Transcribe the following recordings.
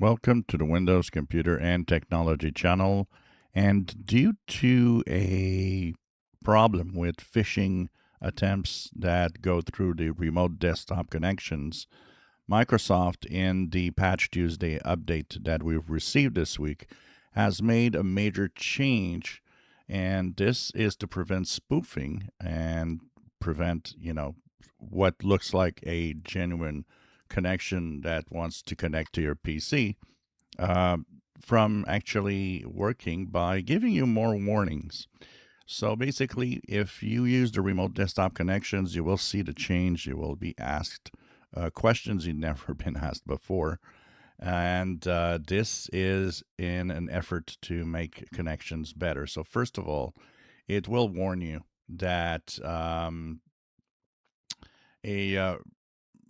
Welcome to the Windows Computer and Technology channel. And due to a problem with phishing attempts that go through the remote desktop connections, Microsoft, in the Patch Tuesday update that we've received this week, has made a major change. And this is to prevent spoofing and prevent, what looks like a genuine connection that wants to connect to your PC uh, from actually working by giving you more warnings. So basically, if you use the remote desktop connections, you will see the change. You will be asked questions you've never been asked before. And this is in an effort to make connections better. So, first of all, it will warn you that a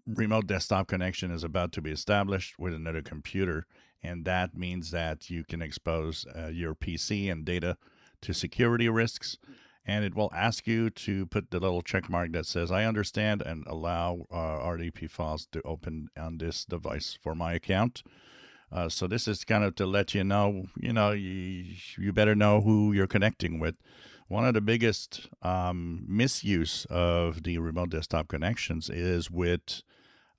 remote desktop connection is about to be established with another computer, and that means that you can expose your PC and data to security risks. And it will ask you to put the little check mark that says, I understand and allow RDP files to open on this device for my account. So this is kind of to let you better know who you're connecting with. One of the biggest misuse of the remote desktop connections is with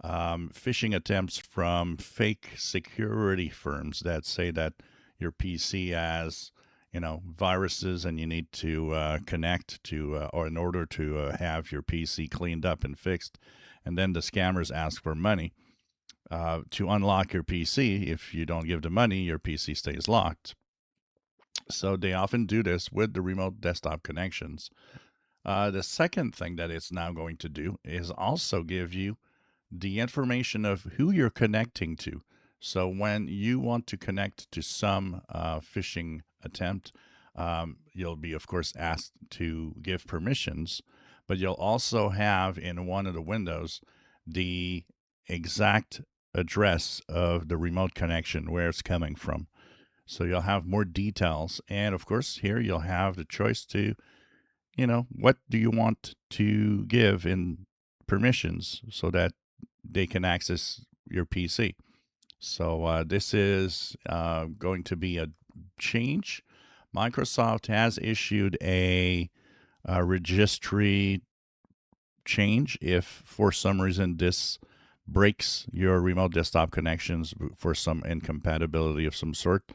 phishing attempts from fake security firms that say that your PC has, viruses, and you need to connect to, or in order to have your PC cleaned up and fixed. And then the scammers ask for money to unlock your PC. If you don't give the money, your PC stays locked. So they often do this with the remote desktop connections. The second thing that it's now going to do is also give you the information of who you're connecting to. So when you want to connect to some phishing attempt, you'll be, of course, asked to give permissions, but you'll also have in one of the windows the exact address of the remote connection, where it's coming from. So you'll have more details. And of course, here you'll have the choice to, what do you want to give in permissions so that they can access your PC. So this is going to be a change. Microsoft has issued a registry change if for some reason this breaks your remote desktop connections for some incompatibility of some sort.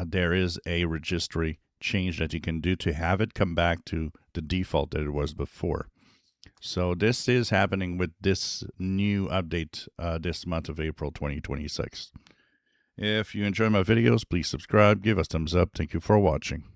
There is a registry change that you can do to have it come back to the default that it was before. So this is happening with this new update this month of April 2026. If you enjoy my videos, please subscribe, give us thumbs up. Thank you for watching.